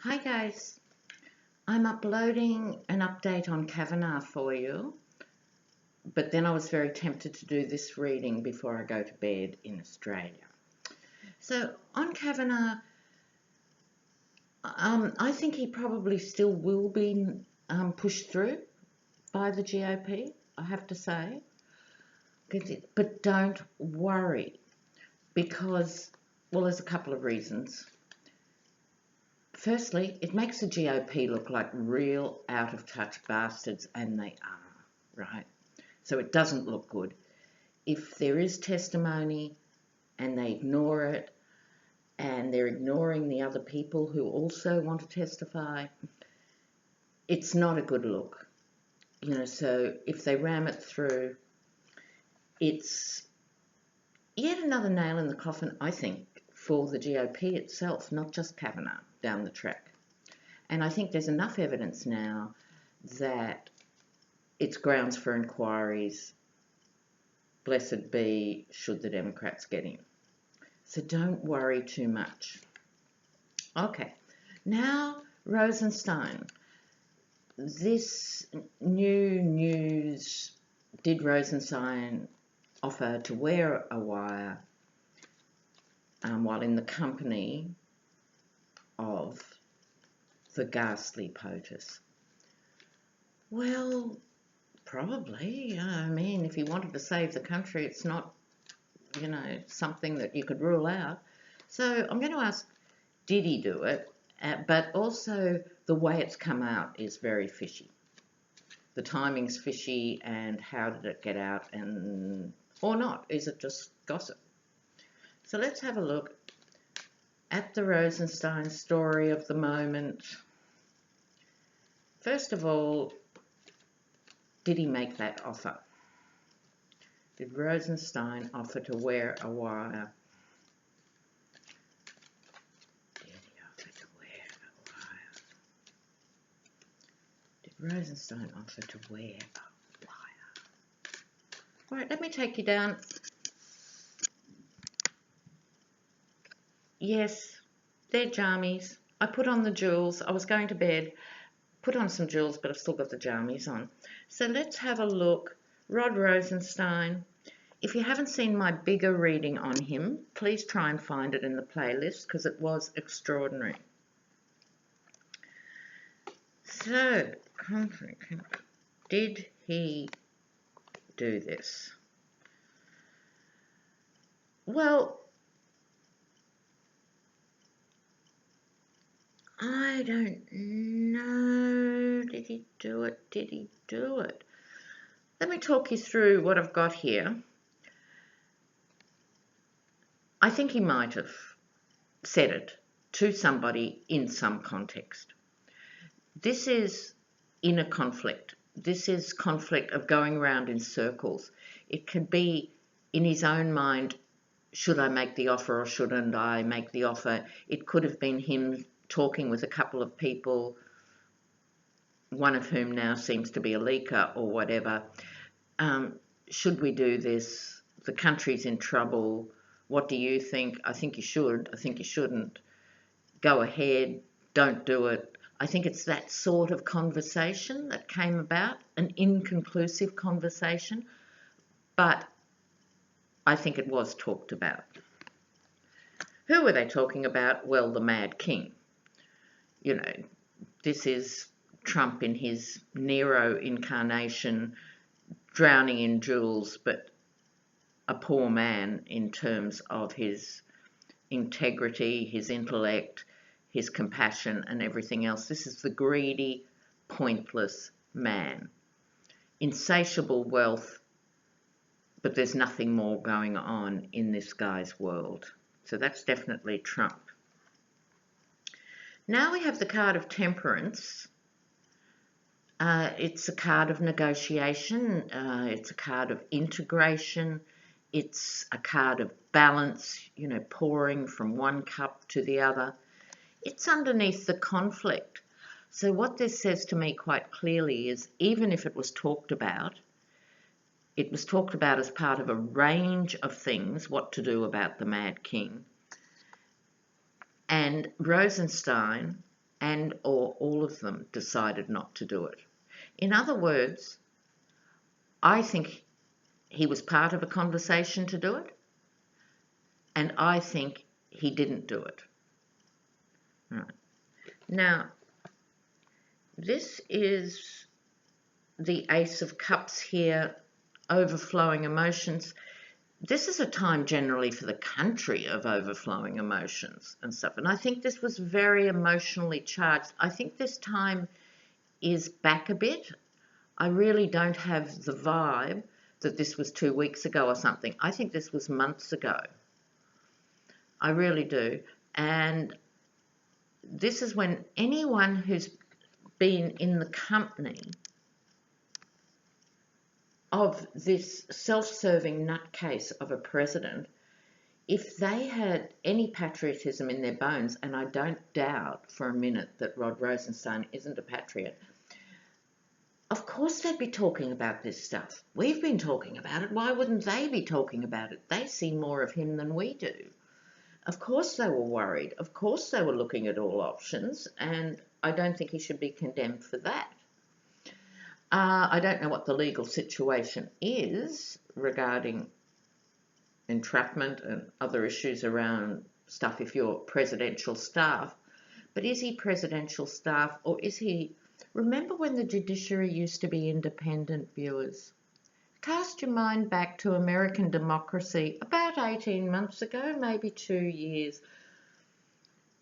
Hi guys, I'm uploading an update on Kavanaugh for you, but then I was very tempted to do this reading before I go to bed in Australia. So on Kavanaugh, I think he probably still will be pushed through by the GOP, I have to say. But don't worry because, well, there's a couple of reasons. Firstly, it makes the GOP look like real out-of-touch bastards, and they are, right? So it doesn't look good. If there is testimony and they ignore it, and they're ignoring the other people who also want to testify, it's not a good look. So if they ram it through, it's yet another nail in the coffin, I think, for the GOP itself, not just Kavanaugh down the track. And I think there's enough evidence now that it's grounds for inquiries. Blessed be should the Democrats get in. So don't worry too much. Okay, now Rosenstein. This new news, did Rosenstein offer to wear a wire while in the company of the ghastly POTUS? Well, probably. I mean, if he wanted to save the country, it's not, something that you could rule out. So I'm going to ask, did he do it? But also the way it's come out is very fishy. The timing's fishy, and how did it get out, or not? Is it just gossip? So let's have a look at the Rosenstein story of the moment. First of all, did he make that offer? Did Rosenstein offer to wear a wire? Did he offer to wear a wire? Did Rosenstein offer to wear a wire? All right, let me take you down. Yes, they're jammies. I put on the jewels. I was going to bed, put on some jewels, but I've still got the jammies on. So let's have a look. Rod Rosenstein. If you haven't seen my bigger reading on him, please try and find it in the playlist because it was extraordinary. So, did he do this? Well, I don't know. Did he do it? Did he do it? Let me talk you through what I've got here. I think he might have said it to somebody in some context. This is inner conflict. This is conflict of going around in circles. It could be in his own mind, should I make the offer or shouldn't I make the offer? It could have been him talking with a couple of people, one of whom now seems to be a leaker or whatever. Should we do this? The country's in trouble. What do you think? I think you should. I think you shouldn't. Go ahead. Don't do it. I think it's that sort of conversation that came about, an inconclusive conversation, but I think it was talked about. Who were they talking about? Well, the Mad King. This is Trump in his Nero incarnation, drowning in jewels, but a poor man in terms of his integrity, his intellect, his compassion and everything else. This is the greedy, pointless man. Insatiable wealth, but there's nothing more going on in this guy's world. So that's definitely Trump. Now we have the card of Temperance. It's a card of negotiation. It's a card of integration. It's a card of balance, pouring from one cup to the other. It's underneath the conflict. So what this says to me quite clearly is, even if it was talked about as part of a range of things, what to do about the Mad King. And Rosenstein and or all of them decided not to do it. In other words, I think he was part of a conversation to do it, and I think he didn't do it. Right. Now, this is the Ace of Cups here, overflowing emotions. This is a time generally for the country of overflowing emotions and stuff. And I think this was very emotionally charged. I think this time is back a bit. I really don't have the vibe that this was 2 weeks ago or something. I think this was months ago. I really do. And this is when anyone who's been in the company of this self-serving nutcase of a president, if they had any patriotism in their bones, and I don't doubt for a minute that Rod Rosenstein isn't a patriot, of course they'd be talking about this stuff. We've been talking about it. Why wouldn't they be talking about it? They see more of him than we do. Of course they were worried. Of course they were looking at all options, and I don't think he should be condemned for that. I don't know what the legal situation is regarding entrapment and other issues around stuff if you're presidential staff, but is he presidential staff, or is he... Remember when the judiciary used to be independent, viewers? Cast your mind back to American democracy about 18 months ago, maybe 2 years.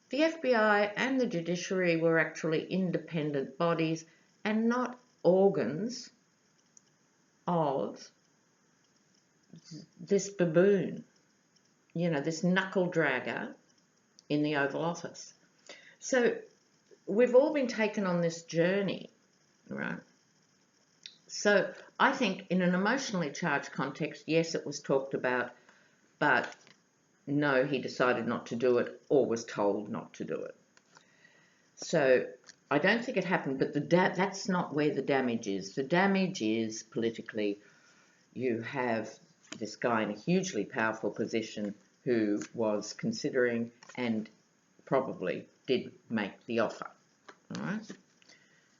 The FBI and the judiciary were actually independent bodies and not organs of this baboon, you know, this knuckle dragger in the Oval Office. So we've all been taken on this journey, right? So I think in an emotionally charged context, yes, it was talked about, but no, he decided not to do it or was told not to do it. So I don't think it happened, but that's not where the damage is. The damage is politically, you have this guy in a hugely powerful position who was considering and probably did make the offer. All right?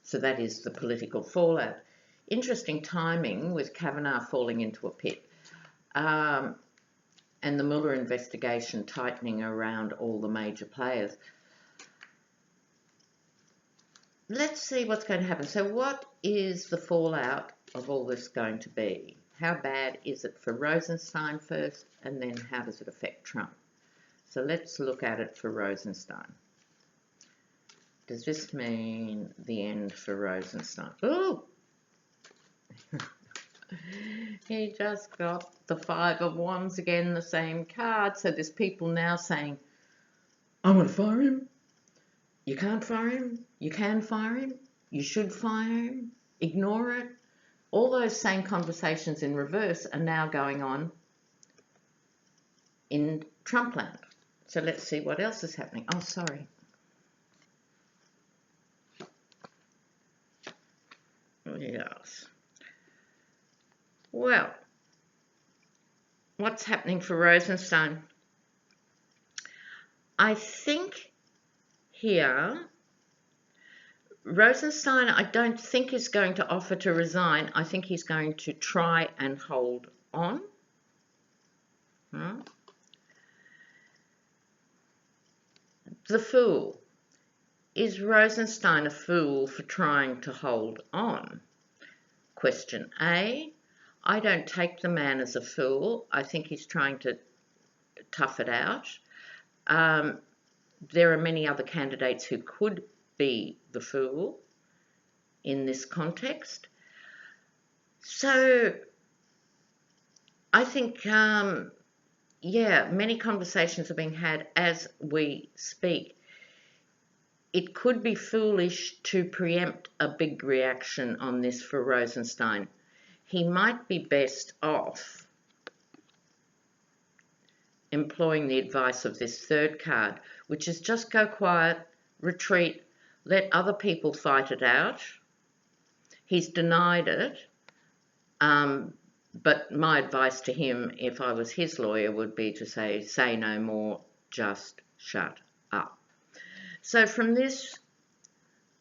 So that is the political fallout. Interesting timing with Kavanaugh falling into a pit and the Mueller investigation tightening around all the major players. Let's see what's going to happen. So what is the fallout of all this going to be? How bad is it for Rosenstein first, and then how does it affect Trump? So let's look at it for Rosenstein. Does this mean the end for Rosenstein? Oh! He just got the Five of Wands again, the same card. So there's people now saying, I want to fire him. You can't fire him. You can fire him. You should fire him. Ignore it. All those same conversations in reverse are now going on in Trumpland. So let's see what else is happening. Oh, sorry. Yes. Well, what's happening for Rosenstein? I think here, Rosenstein, I don't think is going to offer to resign. I think he's going to try and hold on. The Fool. Is Rosenstein a fool for trying to hold on? Question A. I don't take the man as a fool. I think he's trying to tough it out. There are many other candidates who could be the fool in this context. So I think, many conversations are being had as we speak. It could be foolish to preempt a big reaction on this for Rosenstein. He might be best off employing the advice of this third card, which is just go quiet, retreat, let other people fight it out. He's denied it, but my advice to him, if I was his lawyer, would be to say no more, just shut up. So from this,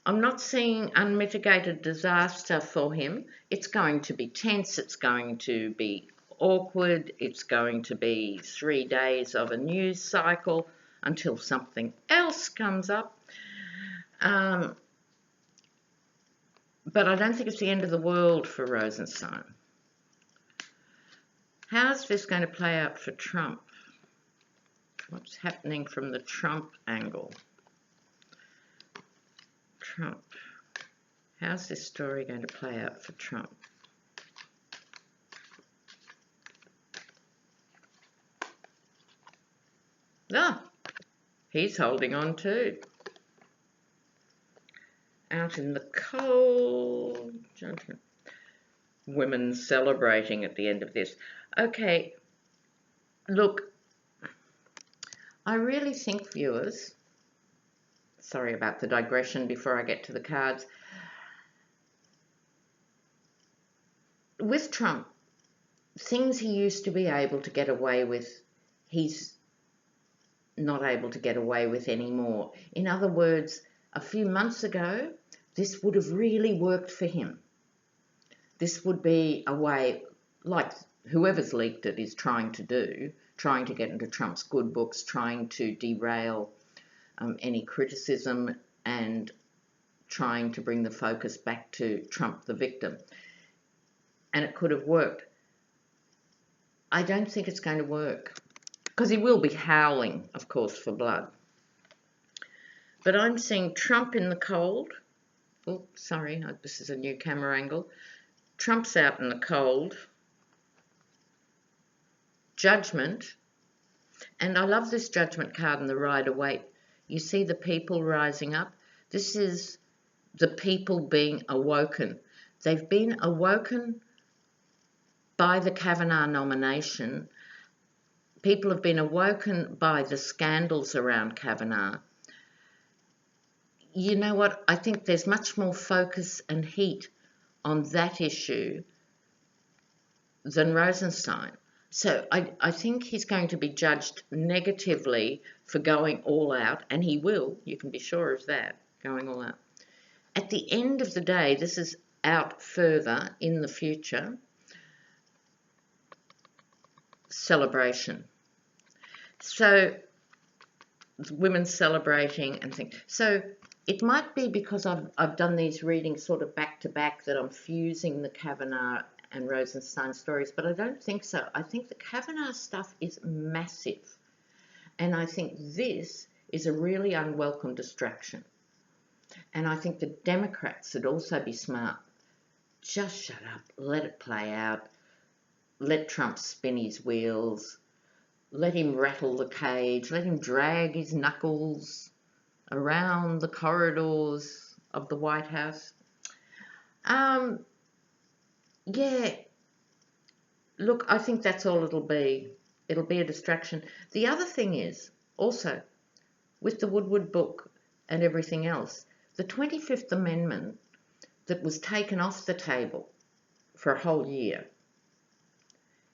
I'm not seeing unmitigated disaster for him. It's going to be tense, it's going to be awkward, it's going to be 3 days of a news cycle until something else comes up. But I don't think it's the end of the world for Rosenstein. How's this going to play out for Trump? What's happening from the Trump angle? Trump. How's this story going to play out for Trump? Ah, he's holding on too. Out in the cold. Judgment. Women celebrating at the end of this. Okay, look, I really think, viewers, sorry about the digression before I get to the cards, with Trump, things he used to be able to get away with, he's not able to get away with anymore. In other words, a few months ago, this would have really worked for him. This would be a way, like whoever's leaked it is trying to do, trying to get into Trump's good books, trying to derail any criticism and trying to bring the focus back to Trump the victim. And it could have worked. I don't think it's going to work because he will be howling, of course, for blood. But I'm seeing Trump in the cold. Oh, sorry, this is a new camera angle. Trump's out in the cold. Judgment. And I love this judgment card in the Rider-Waite. You see the people rising up. This is the people being awoken. They've been awoken by the Kavanaugh nomination. People have been awoken by the scandals around Kavanaugh. You know what? I think there's much more focus and heat on that issue than Rosenstein. So I think he's going to be judged negatively for going all out, and he will, you can be sure of that, going all out. At the end of the day, this is out further in the future, celebration. So women celebrating and things. So it might be because I've done these readings sort of back to back that I'm fusing the Kavanaugh and Rosenstein stories, but I don't think so. I think the Kavanaugh stuff is massive, and I think this is a really unwelcome distraction. And I think the Democrats should also be smart. Just shut up, let it play out, let Trump spin his wheels, let him rattle the cage, let him drag his knuckles around the corridors of the White House. Yeah, look, I think that's all it'll be. It'll be a distraction. The other thing is, also, with the Woodward book and everything else, the 25th Amendment that was taken off the table for a whole year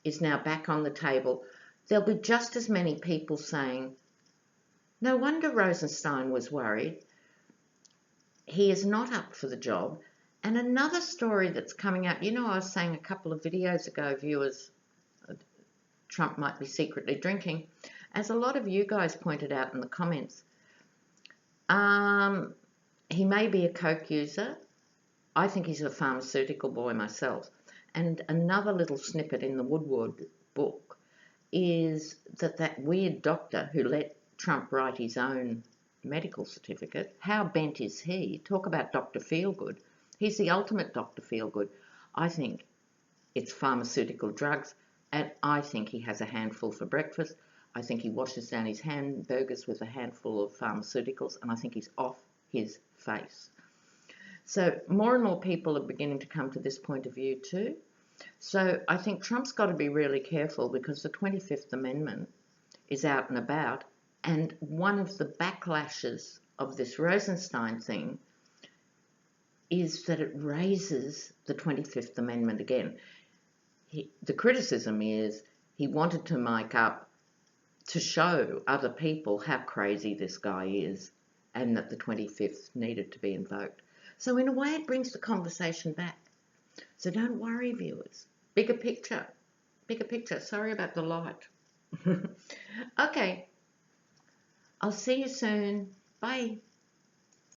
is now back on the table. There'll be just as many people saying, no wonder Rosenstein was worried. He is not up for the job. And another story that's coming out, you know, I was saying a couple of videos ago, viewers, Trump might be secretly drinking. As a lot of you guys pointed out in the comments, he may be a coke user. I think he's a pharmaceutical boy myself. And another little snippet in the Woodward book is that weird doctor who let Trump write his own medical certificate, how bent is he? Talk about Dr. Feelgood. He's the ultimate Dr. Feelgood. I think it's pharmaceutical drugs, and I think he has a handful for breakfast. I think he washes down his hamburgers with a handful of pharmaceuticals, and I think he's off his face. So more and more people are beginning to come to this point of view too. So I think Trump's got to be really careful because the 25th Amendment is out and about, and one of the backlashes of this Rosenstein thing is that it raises the 25th Amendment again. The criticism is he wanted to mic up to show other people how crazy this guy is and that the 25th needed to be invoked. So in a way, it brings the conversation back. So don't worry, viewers. Bigger picture. Bigger picture. Sorry about the light. Okay. I'll see you soon. Bye.